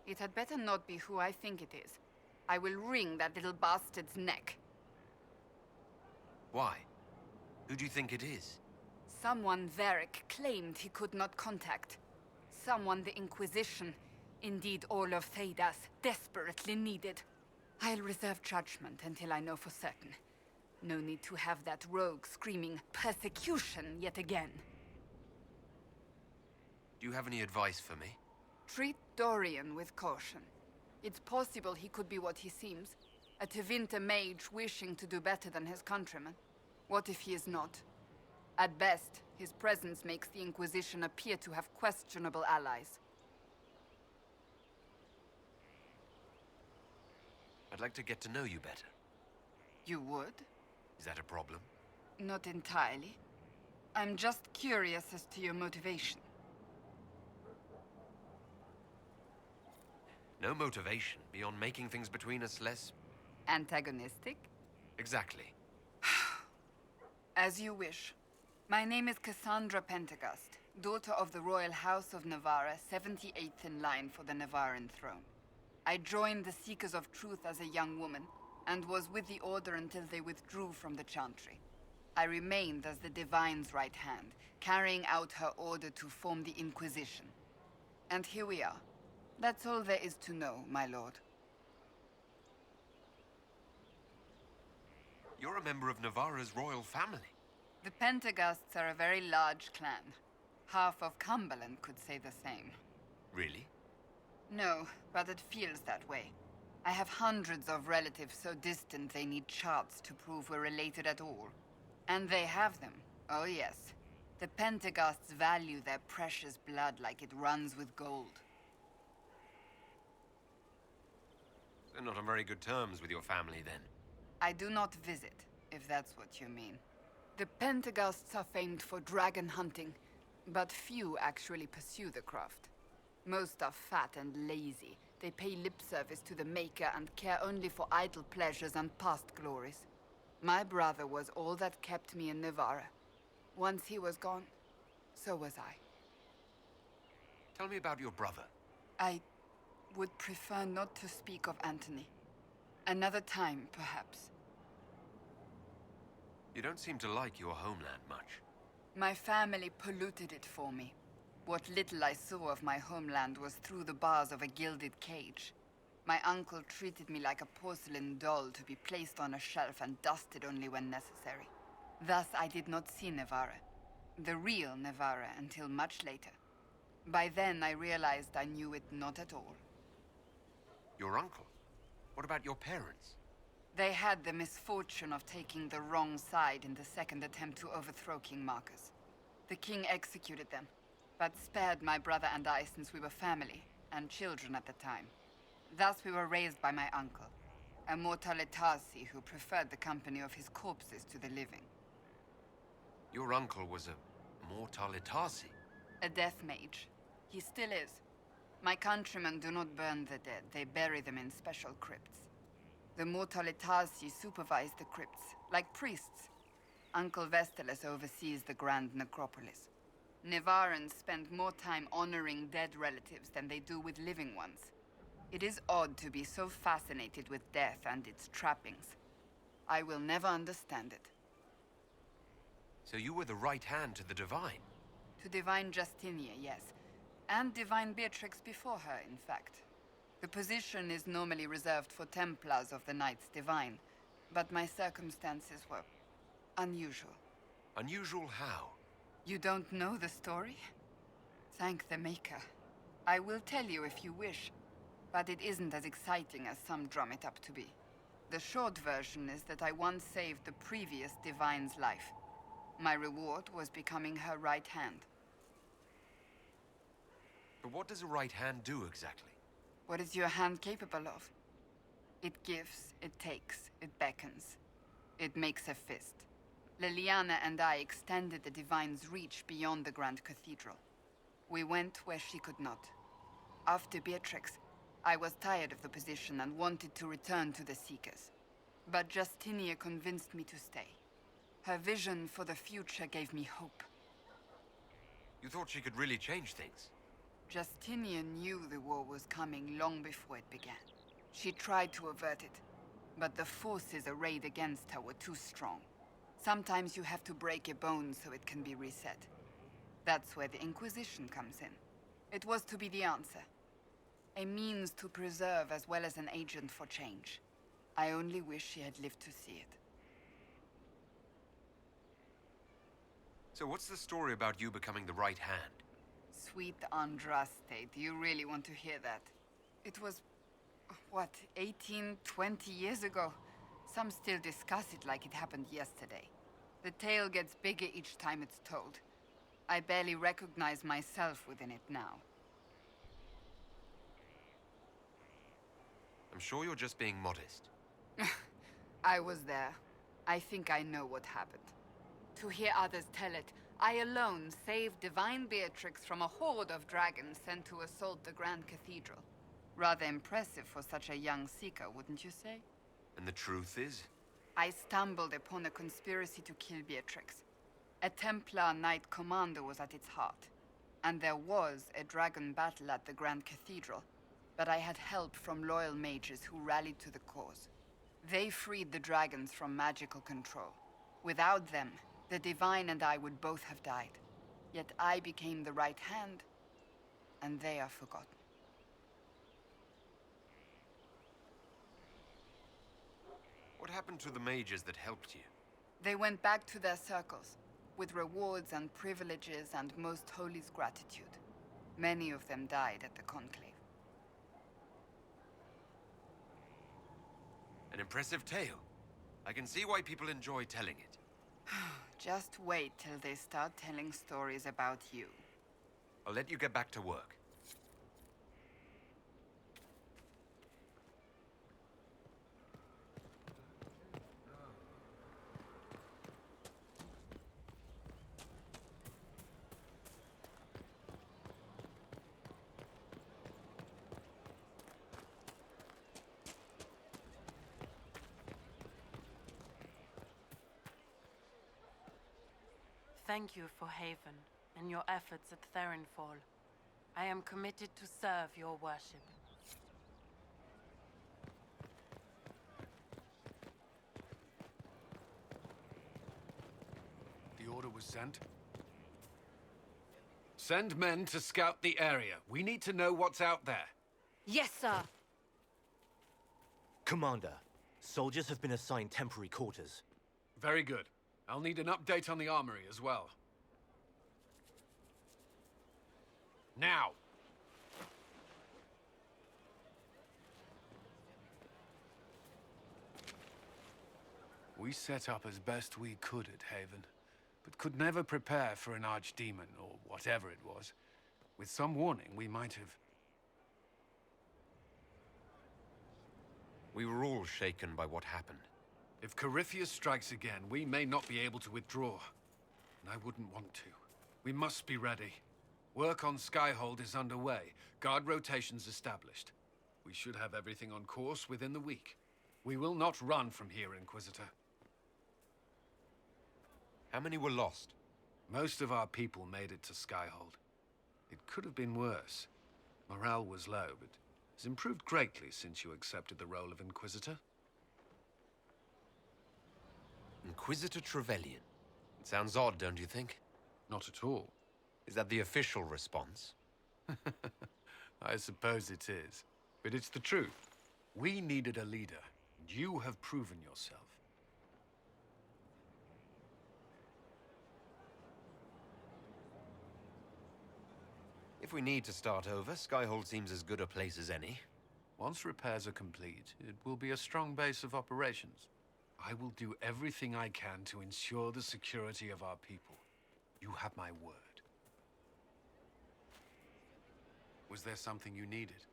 It had better not be who I think it is. I will wring that little bastard's neck. Why? Who do you think it is? Someone Varric claimed he could not contact. Someone the Inquisition, indeed all of Thedas, desperately needed. I'll reserve judgment until I know for certain. No need to have that rogue screaming persecution yet again. Do you have any advice for me? Treat Dorian with caution. It's possible he could be what he seems. A Tevinter mage wishing to do better than his countrymen. What if he is not? At best, his presence makes the Inquisition appear to have questionable allies. I'd like to get to know you better. You would? Is that a problem? Not entirely. I'm just curious as to your motivation. No motivation beyond making things between us less... Antagonistic? Exactly. As you wish. My name is Cassandra Pentagast, daughter of the Royal House of Navarra, 78th in line for the Navarran throne. I joined the Seekers of Truth as a young woman, and was with the Order until they withdrew from the Chantry. I remained as the Divine's right hand, carrying out her order to form the Inquisition. And here we are. That's all there is to know, my lord. You're a member of Navarra's royal family. The Pentaghasts are a very large clan. Half of Cumberland could say the same. Really? No, but it feels that way. I have hundreds of relatives so distant they need charts to prove we're related at all. And they have them. Oh yes. The Pentaghasts value their precious blood like it runs with gold. They're not on very good terms with your family, then. I do not visit, if that's what you mean. The Pentaghasts are famed for dragon hunting, but few actually pursue the craft. Most are fat and lazy. They pay lip service to the Maker and care only for idle pleasures and past glories. My brother was all that kept me in Navarra. Once he was gone, so was I. Tell me about your brother. I would prefer not to speak of Anthony. Another time, perhaps. You don't seem to like your homeland much. My family polluted it for me. What little I saw of my homeland was through the bars of a gilded cage. My uncle treated me like a porcelain doll to be placed on a shelf and dusted only when necessary. Thus, I did not see Navarra, the real Navarra, until much later. By then, I realized I knew it not at all. Your uncle? What about your parents? They had the misfortune of taking the wrong side in the second attempt to overthrow King Marcus. The king executed them, but spared my brother and I since we were family, and children at the time. Thus we were raised by my uncle, a mortalitasi who preferred the company of his corpses to the living. Your uncle was a mortalitasi? A death mage. He still is. My countrymen do not burn the dead, they bury them in special crypts. The mortalitasi supervise the crypts, like priests. Uncle Vestalis oversees the grand necropolis. Navarrans spend more time honoring dead relatives than they do with living ones. It is odd to be so fascinated with death and its trappings. I will never understand it. So you were the right hand to the Divine? To Divine Justinia, yes. And Divine Beatrix before her, in fact. The position is normally reserved for Templars of the Knights Divine, but my circumstances were unusual. Unusual how? You don't know the story? Thank the Maker. I will tell you if you wish, but it isn't as exciting as some drum it up to be. The short version is that I once saved the previous Divine's life. My reward was becoming her right hand. But what does a right hand do exactly? What is your hand capable of? It gives, it takes, it beckons. It makes a fist. Liliana and I extended the Divine's reach beyond the Grand Cathedral. We went where she could not. After Beatrix, I was tired of the position and wanted to return to the Seekers. But Justinia convinced me to stay. Her vision for the future gave me hope. You thought she could really change things? Justinia knew the war was coming long before it began. She tried to avert it, but the forces arrayed against her were too strong. Sometimes you have to break a bone so it can be reset. That's where the Inquisition comes in. It was to be the answer. A means to preserve as well as an agent for change. I only wish she had lived to see it. So what's the story about you becoming the right hand? Sweet Andraste, do you really want to hear that? It was, what, 18, 20 years ago? Some still discuss it like it happened yesterday. The tale gets bigger each time it's told. I barely recognize myself within it now. I'm sure you're just being modest. I was there. I think I know what happened. To hear others tell it, I alone saved Divine Beatrix from a horde of dragons sent to assault the Grand Cathedral. Rather impressive for such a young seeker, wouldn't you say? And the truth is? I stumbled upon a conspiracy to kill Beatrix. A Templar Knight Commander was at its heart. And there was a dragon battle at the Grand Cathedral, but I had help from loyal mages who rallied to the cause. They freed the dragons from magical control. Without them, the Divine and I would both have died. Yet I became the right hand, and they are forgotten. What happened to the mages that helped you? They went back to their circles, with rewards and privileges and Most Holy's gratitude. Many of them died at the Conclave. An impressive tale. I can see why people enjoy telling it. Just wait till they start telling stories about you. I'll let you get back to work. Thank you for Haven and your efforts at Therenfall. I am committed to serve your worship. The order was sent? Send men to scout the area. We need to know what's out there. Yes, sir. Commander, soldiers have been assigned temporary quarters. Very good. I'll need an update on the armory as well. Now! We set up as best we could at Haven, but could never prepare for an archdemon, or whatever it was. With some warning, we might have... We were all shaken by what happened. If Corypheus strikes again, we may not be able to withdraw. And I wouldn't want to. We must be ready. Work on Skyhold is underway. Guard rotations established. We should have everything on course within the week. We will not run from here, Inquisitor. How many were lost? Most of our people made it to Skyhold. It could have been worse. Morale was low, but has improved greatly since you accepted the role of Inquisitor. Inquisitor Trevelyan. It sounds odd, don't you think? Not at all. Is that the official response? I suppose it is. But it's the truth. We needed a leader, and you have proven yourself. If we need to start over, Skyhold seems as good a place as any. Once repairs are complete, it will be a strong base of operations. I will do everything I can to ensure the security of our people. You have my word. Was there something you needed?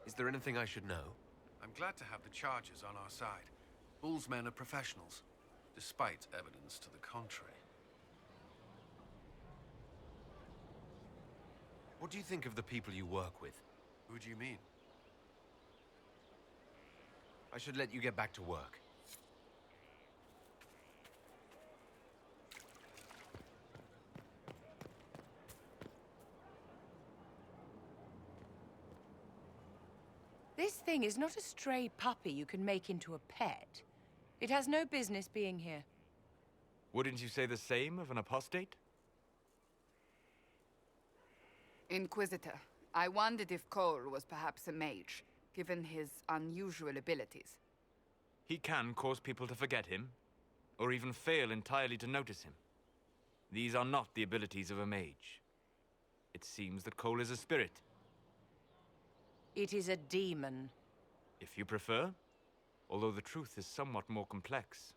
Is there anything I should know? I'm glad to have the charges on our side. Bull's men are professionals, despite evidence to the contrary. What do you think of the people you work with? Who do you mean? I should let you get back to work. This thing is not a stray puppy you can make into a pet. It has no business being here. Wouldn't you say the same of an apostate? Inquisitor, I wondered if Cole was perhaps a mage, given his unusual abilities. He can cause people to forget him, or even fail entirely to notice him. These are not the abilities of a mage. It seems that Cole is a spirit. It is a demon. If you prefer, although the truth is somewhat more complex.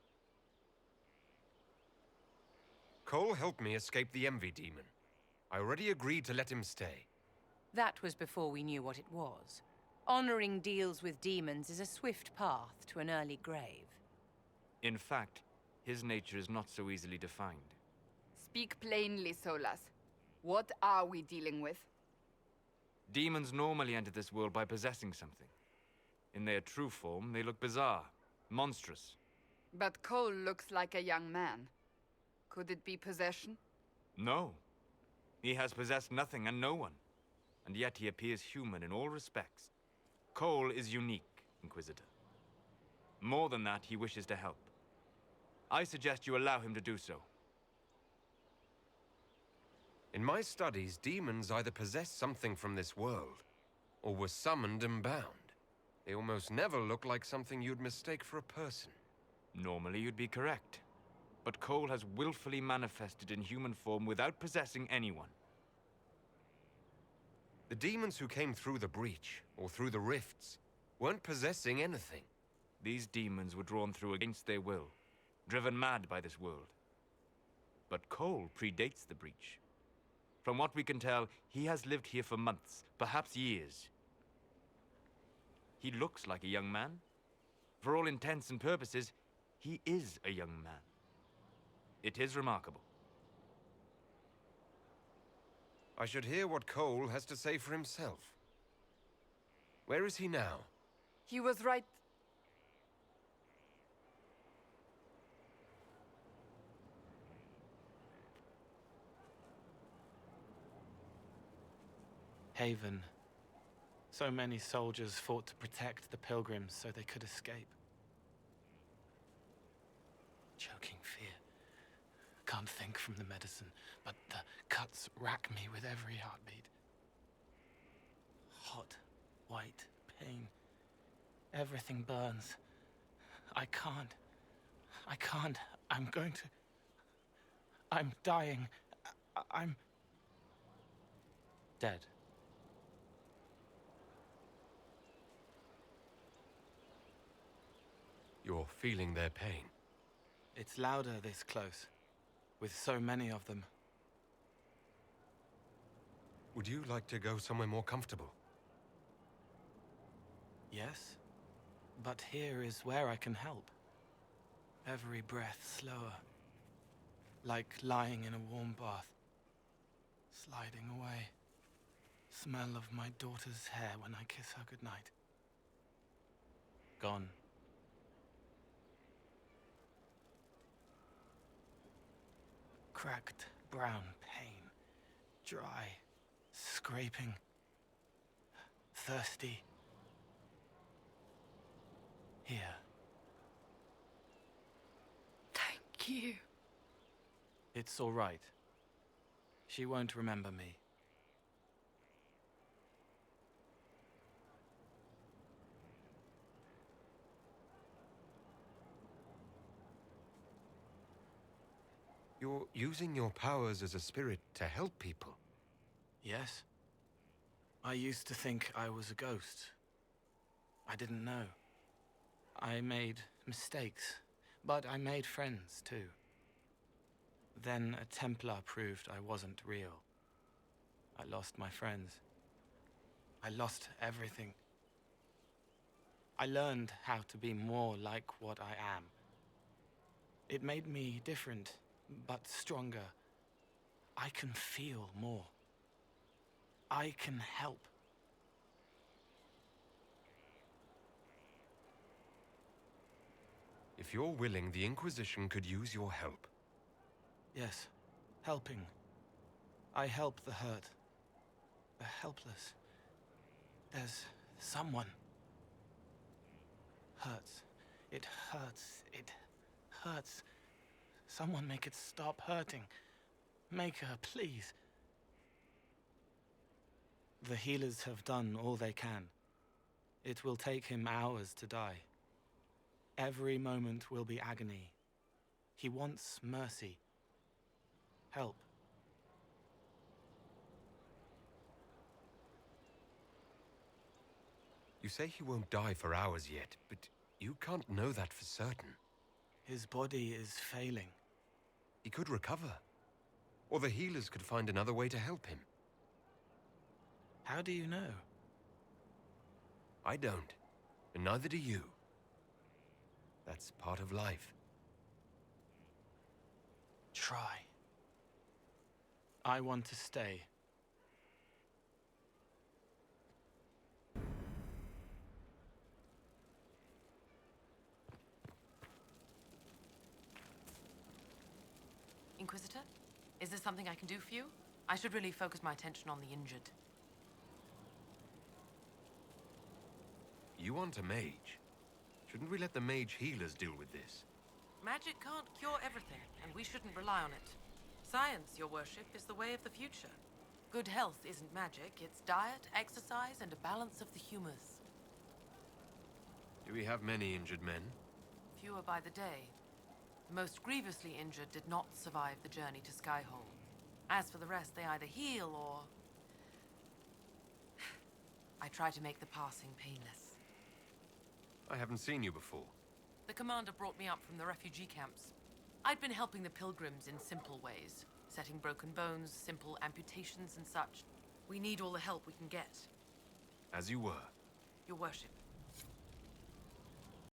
Cole helped me escape the Envy Demon. I already agreed to let him stay. That was before we knew what it was. Honoring deals with demons is a swift path to an early grave. In fact, his nature is not so easily defined. Speak plainly, Solas. What are we dealing with? Demons normally enter this world by possessing something. In their true form, they look bizarre, monstrous. But Cole looks like a young man. Could it be possession? No. He has possessed nothing and no one. And yet he appears human in all respects. Cole is unique, Inquisitor. More than that, he wishes to help. I suggest you allow him to do so. In my studies, demons either possess something from this world, or were summoned and bound. They almost never look like something you'd mistake for a person. Normally you'd be correct. But Cole has willfully manifested in human form without possessing anyone. The demons who came through the breach, or through the rifts, weren't possessing anything. These demons were drawn through against their will, driven mad by this world. But Cole predates the breach. From what we can tell, he has lived here for months, perhaps years. He looks like a young man. For all intents and purposes, he is a young man. It is remarkable. I should hear what Cole has to say for himself. Where is he now? He was right. Haven. So many soldiers fought to protect the pilgrims so they could escape. Choking fear. Can't think from the medicine, but the cuts rack me with every heartbeat. Hot, white pain. Everything burns. I can't. I'm going to... I'm dying. I'm... dead. You're feeling their pain. It's louder this close, with so many of them. Would you like to go somewhere more comfortable? Yes, but here is where I can help. Every breath slower, like lying in a warm bath, sliding away. Smell of my daughter's hair when I kiss her goodnight. Gone. Cracked brown pain, dry, scraping, thirsty. Here. Thank you. It's all right. She won't remember me. You're using your powers as a spirit to help people. Yes. I used to think I was a ghost. I didn't know. I made mistakes, but I made friends too. Then a Templar proved I wasn't real. I lost my friends. I lost everything. I learned how to be more like what I am. It made me different, but stronger. I can feel more. I can help. If you're willing, the Inquisition could use your help. Yes, helping. I help the hurt, the helpless. There's someone. Hurts. It hurts. It hurts. Someone make it stop hurting. Make her, please. The healers have done all they can. It will take him hours to die. Every moment will be agony. He wants mercy. Help. You say he won't die for hours yet, but you can't know that for certain. His body is failing. He could recover. Or the healers could find another way to help him. How do you know? I don't, and neither do you. That's part of life. Try. I want to stay. Inquisitor? Is there something I can do for you? I should really focus my attention on the injured. You want a mage? Shouldn't we let the mage healers deal with this? Magic can't cure everything, and we shouldn't rely on it. Science, your worship, is the way of the future. Good health isn't magic, it's diet, exercise, and a balance of the humors. Do we have many injured men? Fewer by the day. The most grievously injured did not survive the journey to Skyhold. As for the rest, they either heal or... I try to make the passing painless. I haven't seen you before. The commander brought me up from the refugee camps. I'd been helping the pilgrims in simple ways, setting broken bones, simple amputations and such. We need all the help we can get. As you were. Your worship.